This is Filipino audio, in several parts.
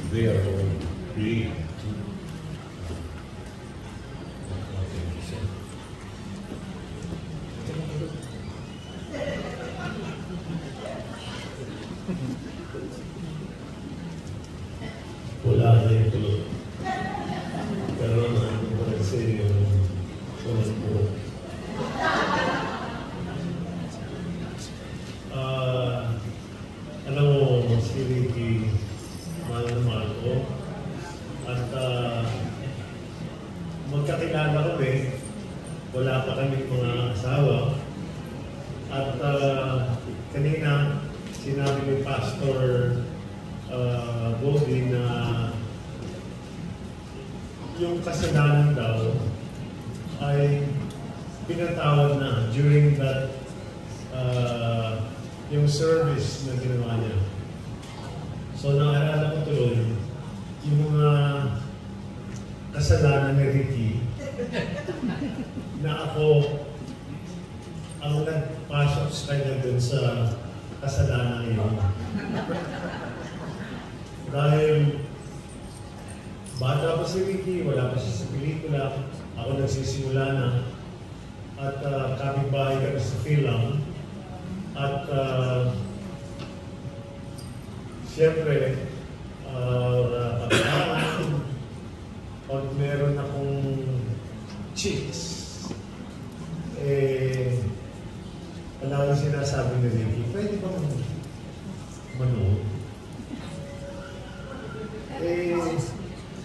They are all free. Wala na yung tulog. Pero naman ko rin sa inyo sulat po. Alam mo, si Ricky, mahal na mahal ko. At magkakilala kami, wala pa kami mga asawa. At kanina, sinabi ni Pastor Bobby na yung kasalanan daw ay pinatawad na during that yung service na ginawa niya. So naalala ko tuloy yung mga kasalanan ni Ricky na ako ang nagpasok sa kanya dun sa kasalanan yun. Dahil bata pa si Ricky, wala pa siya sa pelikula, ako nagsisimula na, at kapitbahay kami sa film. At siyempre, pag meron akong chicks, wala akong sinasabi ni Ricky, pwede ba manood?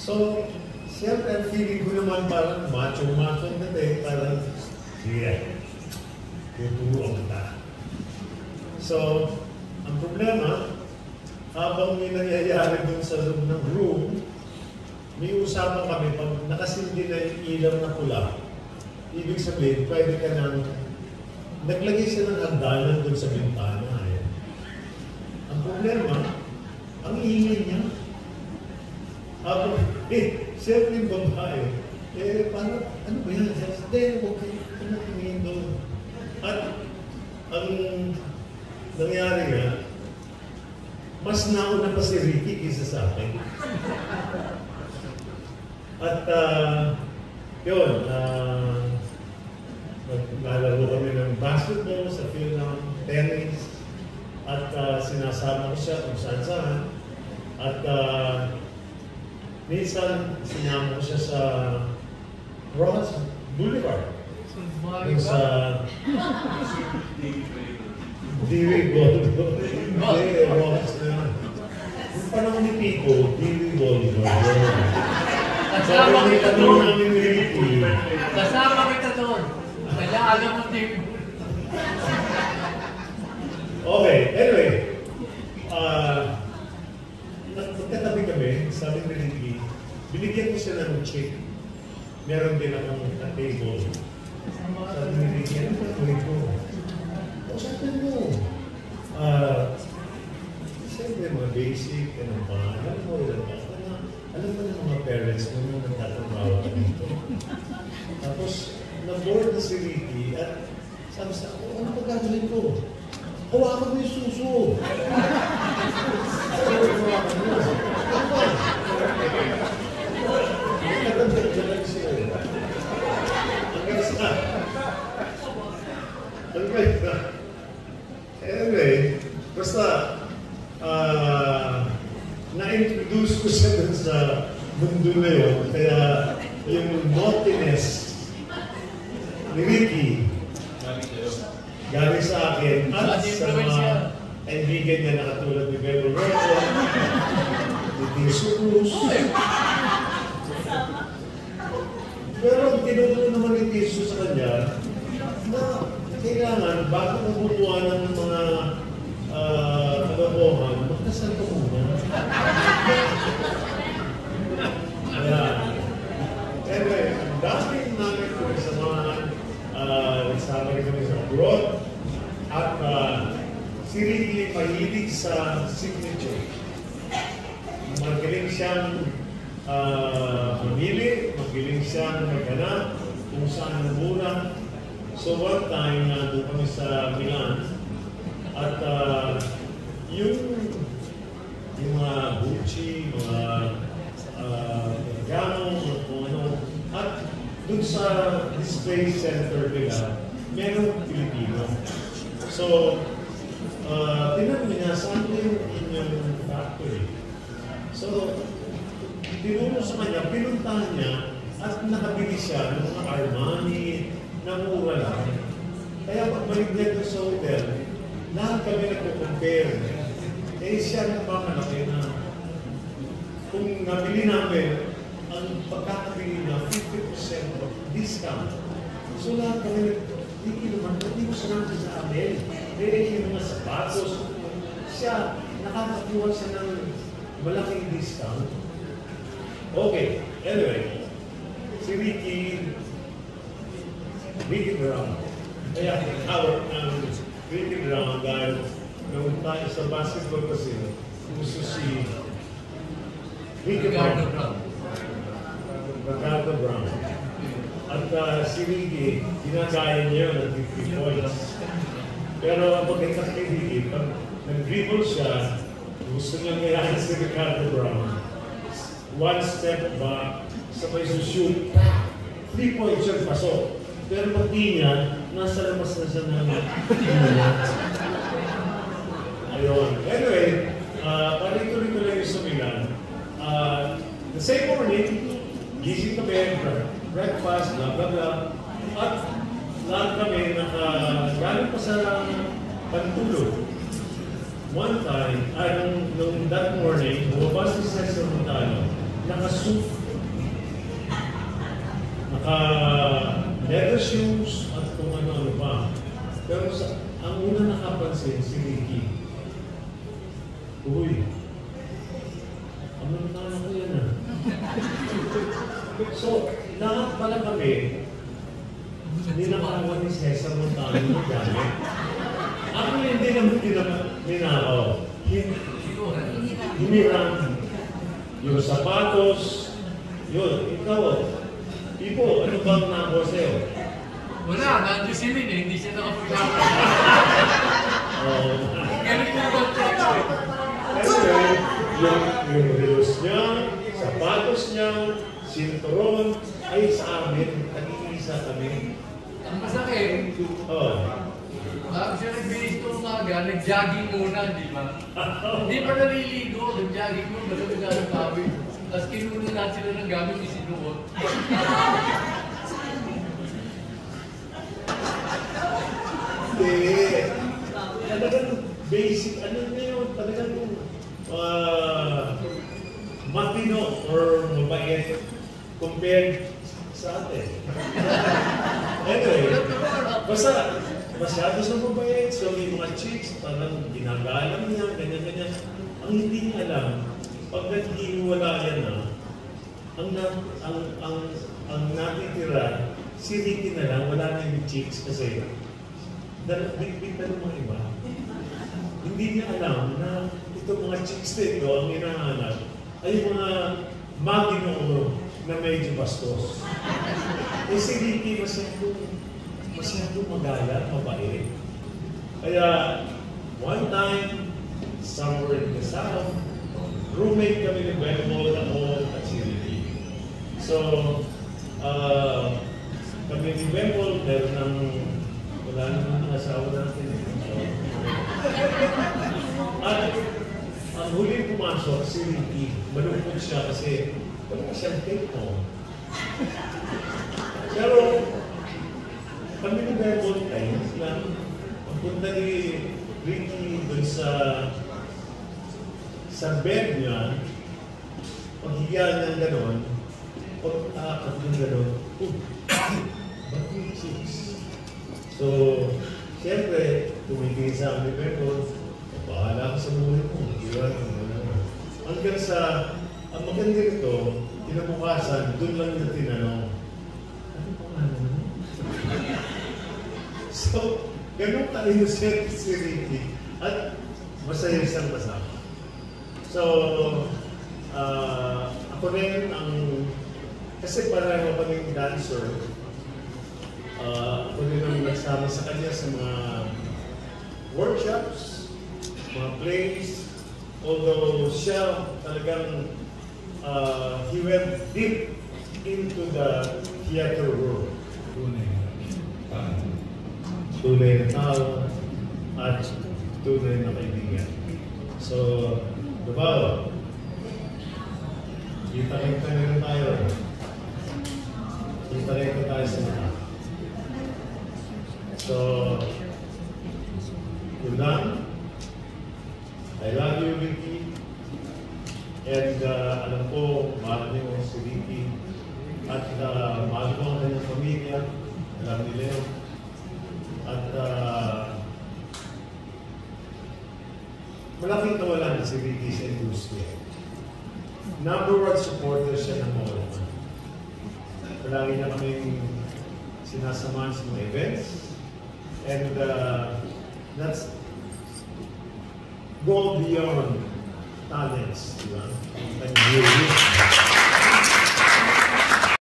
So, siyempre, feeling ko naman parang macho-macho na parang, yeah, tuturuan kita. So, ang problema, habang may nangyayari dun sa loob ng room, may usapan kami, pag nakasindi na yung ilaw na pula, ibig sabihin, pwede ka nang, naglagay siya ng hagdanan dun sa bintana. Ang problema, ang ingay niya. Habang, siyempre yung babae, parang, ano ba yan? Hindi, huwag kayo tingin doon. At, ang nangyari nga, mas nauna pa si Ricky kaysa sa akin. At, yun, naglalaro kami ng basketball, sa field ng tennis, at sinasama ko siya kung saan-saan. At, minsan, sinama ko siya sa Ross Boulevard. Yung sa Dewey Boulevard. Hindi, Ross na. Yung panahon ni Pico, Dewey Boulevard. Kasama kita doon. Kasama Kasama kita doon. Kaya alam mo din. Okay, anyway. Nagkatabi kami, sabi ni Ricky, binigyan ko siya ng check. Meron din akong table. Sabi ni Ricky, ano ba tuloy ko? O sabi mo, siyempre mga basic, ano ba, alam mo, alam mo ng mga parents mo yung nagtatrabaho ka dito. Tapos, na-board na si Ricky at sabi sa ako, ano ba gagawin ko? Hawakan mo yung suso. Hawakan mo. Ano ba? Nagkatagdag siya. Hanggang sa. Anyway, basta, na-introduce ko siya dun sa mundo na yun. Kaya, yung naughtiness ni Ricky, galing sa akin at sa mga kaibigan niya na katulad ni Bebo Rosso, ni Tiso Cruz. Pero ang tinuturo naman ni Tiso sa kanya na kailangan bago mabubuha ng mga kagabohan, magkasal ka muna. Ayan. Anyway, ang daming namin ko sa mga nagsama rin kami sa abroad at si Ricky mahilig sa signature. Magaling siyang mamili, magaling siyang maghanap kung saan ang mura. So one time, nandun kami sa Milan at yung yung mga Gucci, mga Ferragamo, kung ano. At dun sa display center nila, merong Pilipino. So, tinanong niya, saan yung inyong factory? So, tinuro sa kanya, pinuntahan niya, at nakabili siya ng mga Armani na mura lang. Kaya pagbalik niya doon sa hotel, lahat kami nagpo-compare. Eh siya nagpamalaki na kung nabili namin, ang pagkakabili na 50% of discount. So lahat kami hindi ko sinabi sa amin. Dahil yung mga sapatos, siya, nakakakuha siya ng malaking discount. Okay, anyway, si Ricky Brown. Kaya tawag ng Ricky Brown dahil nung tayo sa basketball kasi, gusto si Ricky Brown. Ricardo Brown. At si Ricky, ginagaya niya ng 50 points. Pero pagkita kay Ricky, pag nag-dribble siya, gusto niya ngayon si Ricardo Brown. One step back, sabay shoot, 3 points siya pasok. Pero pag di niya, nasa labas na siya na ayun. Anyway, parituloy ko lang yung sumilan. The same morning, gising kami, breakfast, blah blah blah. At lahat kami galing pa sa pantulog. One time, nung that morning, bumabas si Cesar Montano, naka-suit, naka-leather shoes, at kung ano-ano pa. Pero ang una nakapansin, si Ricky, uy, ang Montano ko yan ah. So, lahat pala kami, hindi nakakawa ni Cesar Montano ng gamit. Ako hindi naman ninakaw. Hinirang. Yung sapatos, yun, ikaw. Ipo, ano bang nakakuha sa'yo? Wala, nandiyo si Lin eh, hindi siya nakapaglaban. Ganun po ba ito? Anyway, yung relos niya, sapatos niya, sinturon, ay sa amin, nag-iisa kami. Ang masakit, bago siya nag-base ko umaga, nag-jogging muna, di ba? Hindi pa naliligo, nag-jogging muna, malamig ang kawin. Tapos kinunin natin sila ng gamit, isinuot. Hindi. Talagang basic, ano na yun, talagang matino or mabait compared sa atin. Anyway, basta masyado sa mabait, so may mga chicks, parang ginagalang niya, ganyan-ganyan. Ang hindi niya alam, pag naghihiwalayan na, ang natitira, si Ricky na lang, wala na yung chicks kasi big-big na ng mga iba. Hindi niya alam na itong mga chicks dito, ang hinahanap, ay mga magino na medyo bastos. Eh si Ricky masyadong magala, mabait. Kaya, one time, somewhere in the south, roommate kami ni Bemol, ako, at si Ricky. So, kami ni Bemol, meron ng wala naman ang asawa natin. At ang huling pumasok, si Ricky, malungkot siya kasi wala siyang take home. Pero, kami ni Bemol, ayos lang. Ang punta ni Ricky dun sa bed niya, paghiga niya gano'n, pag-aakot niya gano'n, ba't yung chicks? So, siyempre, tumigil sa amin ni Bemol, bahala ka sa buhay mo, iwan mo gano'n. Hanggang sa, ang maganda nito, kinabukasan, doon lang na tinanong, ano pa nga naman? So, ganun ka-innocent si Ricky. At masaya siyang masama. So, ako rin kasi pareho pa rin dancer, ako rin ang nagsama sa kanya sa mga workshops, mga plays, although siya talagang he went deep into the theater world. Tunay na tao at tunay na kaibigan. So, diba? Kita-kita na tayo. Kita-kita tayo sa mga. So, yun lang. I love you, Ricky. And alam ko, mahal niyo si Ricky. At mahal ko ang kanyang pamilya. Alam ni Leo. At malaking kawalan si Ricky sa industriya. Number one supporter siya ng mga laman. Palagi na kaming sinasamahan sa mga events. And that's go beyond talents, di ba?